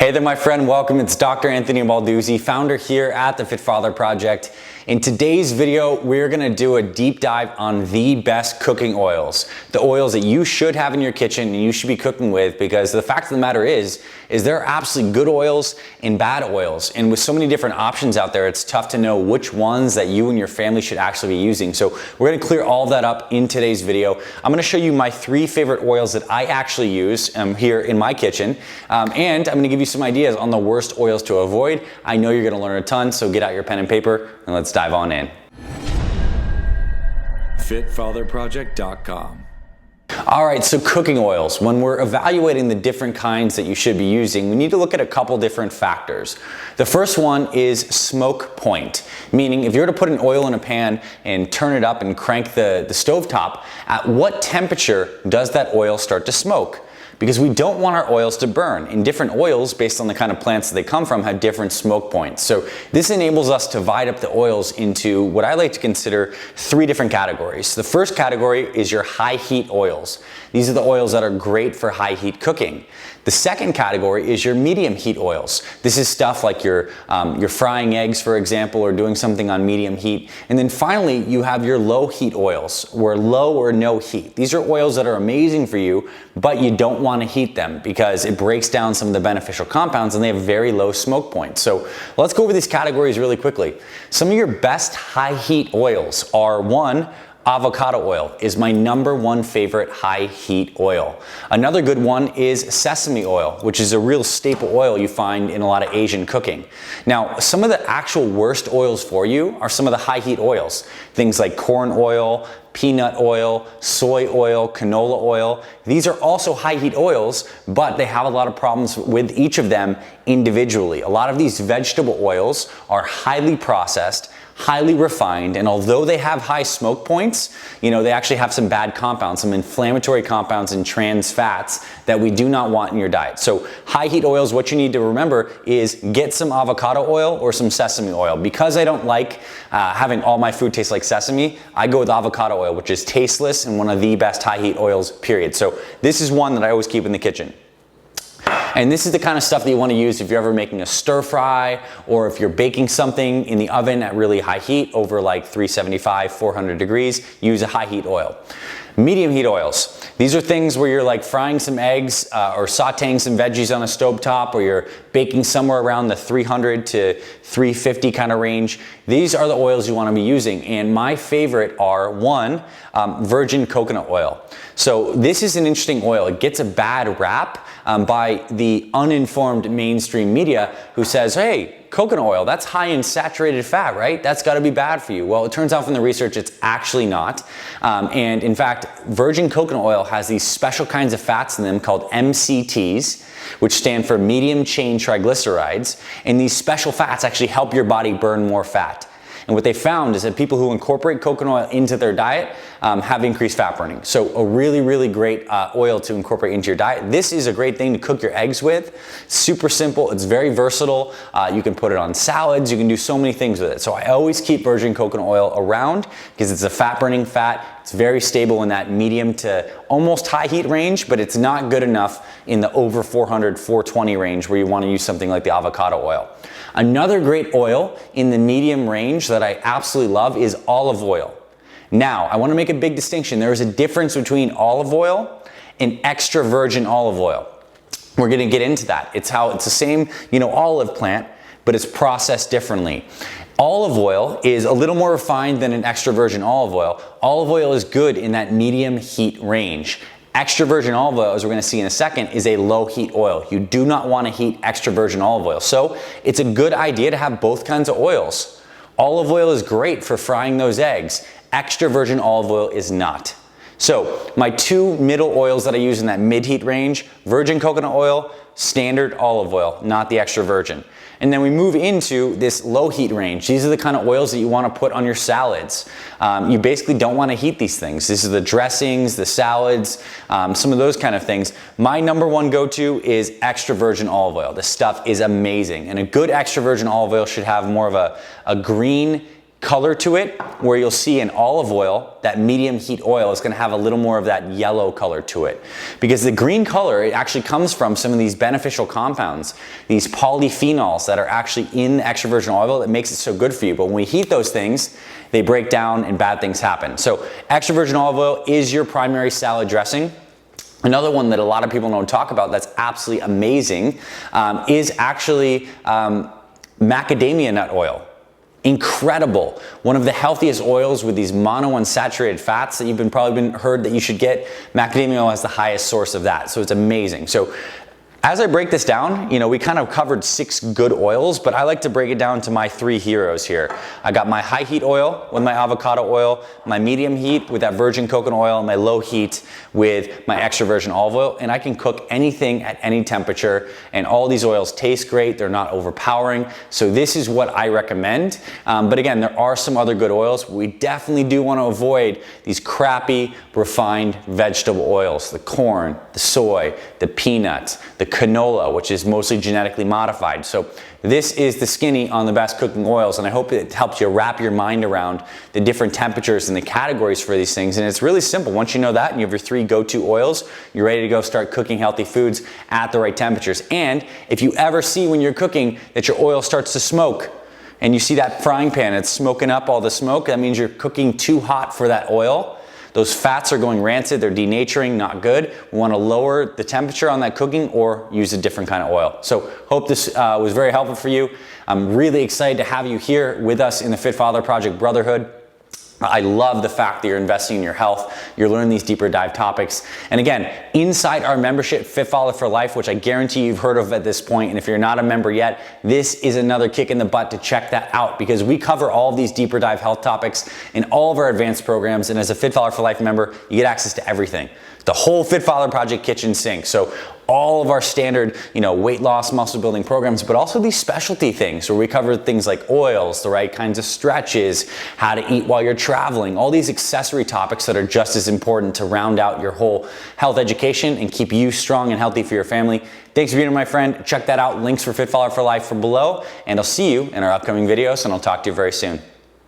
Hey there, my friend. Welcome. It's Dr. Anthony Balduzzi, founder here at the Fit Father Project. In today's video, we're going to do a deep dive on the best cooking oils, the oils that you should have in your kitchen and you should be cooking with, because the fact of the matter is there are absolutely good oils and bad oils. And with so many different options out there, it's tough to know which ones that you and your family should actually be using. So we're going to clear all that up in today's video. I'm going to show you my 3 favorite oils that I actually use here in my kitchen. And I'm going to give you some ideas on the worst oils to avoid. I know you're going to learn a ton, so get out your pen and paper and let's dive on in. FitFatherProject.com. All right, so cooking oils. When we're evaluating the different kinds that you should be using, we need to look at a couple different factors. The first one is smoke point, meaning if you were to put an oil in a pan and turn it up and crank the stovetop, at what temperature does that oil start to smoke? Because we don't want our oils to burn. And different oils, based on the kind of plants that they come from, have different smoke points. So this enables us to divide up the oils into what I like to consider 3 different categories. The first category is your high heat oils. These are the oils that are great for high heat cooking. The second category is your medium heat oils. This is stuff like you're frying eggs, for example, or doing something on medium heat. And then finally, you have your low heat oils, or low or no heat. These are oils that are amazing for you, but you don't want to heat them because it breaks down some of the beneficial compounds and they have very low smoke points. So let's go over these categories really quickly. Some of your best high heat oils are: 1, avocado oil is my #1 favorite high heat oil. Another good one is sesame oil, which is a real staple oil you find in a lot of Asian cooking. Now, some of the actual worst oils for you are some of the high heat oils. Things like corn oil, peanut oil, soy oil, canola oil. These are also high heat oils, but they have a lot of problems with each of them individually. A lot of these vegetable oils are highly processed, highly refined, and although they have high smoke points, they actually have some bad compounds, some inflammatory compounds and trans fats that we do not want in your diet. So high heat oils, what you need to remember is get some avocado oil or some sesame oil. Because I don't like having all my food taste like sesame, I go with avocado oil, which is tasteless and one of the best high heat oils, period. So this is one that I always keep in the kitchen. And this is the kind of stuff that you want to use if you're ever making a stir fry, or if you're baking something in the oven at really high heat, over like 375, 400 degrees, use a high heat oil. Medium heat oils. These are things where you're like frying some eggs or sauteing some veggies on a stovetop, or you're baking somewhere around the 300 to 350 kind of range. These are the oils you want to be using. And my favorite are: 1, virgin coconut oil. So this is an interesting oil. It gets a bad rap by the uninformed mainstream media, who says, hey, coconut oil, that's high in saturated fat, right? That's got to be bad for you. Well, it turns out from the research it's actually not. And in fact, virgin coconut oil has these special kinds of fats in them called MCTs, which stand for medium chain triglycerides. And these special fats actually help your body burn more fat. And what they found is that people who incorporate coconut oil into their diet have increased fat burning. So a really, really great oil to incorporate into your diet. This is a great thing to cook your eggs with. Super simple. It's very versatile. You can put it on salads. You can do so many things with it. So I always keep virgin coconut oil around because it's a fat burning fat. It's very stable in that medium to almost high heat range, but it's not good enough in the over 400, 420 range where you want to use something like the avocado oil. Another great oil in the medium range that I absolutely love is olive oil. Now, I want to make a big distinction. There is a difference between olive oil and extra virgin olive oil. We're going to get into that. It's the same, olive plant, but it's processed differently. Olive oil is a little more refined than an extra virgin olive oil. Olive oil is good in that medium heat range. Extra virgin olive oil, as we're going to see in a second, is a low heat oil. You do not want to heat extra virgin olive oil. So it's a good idea to have both kinds of oils. Olive oil is great for frying those eggs. Extra virgin olive oil is not. So my 2 middle oils that I use in that mid-heat range: virgin coconut oil, standard olive oil, not the extra virgin. And then we move into this low heat range. These are the kind of oils that you want to put on your salads. You basically don't want to heat these things. This is the dressings, the salads, some of those kind of things. My #1 go-to is extra virgin olive oil. This stuff is amazing. And a good extra virgin olive oil should have more of a green color to it, where you'll see in olive oil, that medium heat oil is gonna have a little more of that yellow color to it. Because the green color, it actually comes from some of these beneficial compounds, these polyphenols that are actually in extra virgin olive oil that makes it so good for you. But when we heat those things, they break down and bad things happen. So extra virgin olive oil is your primary salad dressing. Another one that a lot of people don't talk about that's absolutely amazing is actually macadamia nut oil. Incredible. One of the healthiest oils with these monounsaturated fats that you've probably heard that you should get. Macadamia oil has the highest source of that, so it's amazing. So as I break this down, you know, we kind of covered 6 good oils, but I like to break it down to my 3 heroes here. I got my high heat oil with my avocado oil, my medium heat with that virgin coconut oil, and my low heat with my extra virgin olive oil, and I can cook anything at any temperature, and all these oils taste great, they're not overpowering, so this is what I recommend. But again, there are some other good oils. We definitely do want to avoid these crappy, refined vegetable oils, the corn, the soy, the peanuts, the canola, which is mostly genetically modified. So this is the skinny on the best cooking oils, and I hope it helps you wrap your mind around the different temperatures and the categories for these things. And it's really simple. Once you know that and you have your 3 go-to oils, you're ready to go start cooking healthy foods at the right temperatures. And if you ever see when you're cooking that your oil starts to smoke, and you see that frying pan, it's smoking up all the smoke, that means you're cooking too hot for that oil. Those fats are going rancid, they're denaturing, not good. We want to lower the temperature on that cooking or use a different kind of oil. So hope this was very helpful for you. I'm really excited to have you here with us in the Fit Father Project Brotherhood. I love the fact that you're investing in your health, you're learning these deeper dive topics. And again, inside our membership, Fit Father for Life, which I guarantee you've heard of at this point, and if you're not a member yet, this is another kick in the butt to check that out, because we cover all of these deeper dive health topics in all of our advanced programs, and as a Fit Father for Life member, you get access to everything. The whole Fit Father Project kitchen sink. So all of our standard, weight loss, muscle building programs, but also these specialty things where we cover things like oils, the right kinds of stretches, how to eat while you're traveling, all these accessory topics that are just as important to round out your whole health education and keep you strong and healthy for your family. Thanks for being here, my friend. Check that out. Links for Fit Father for Life are below, and I'll see you in our upcoming videos, and I'll talk to you very soon.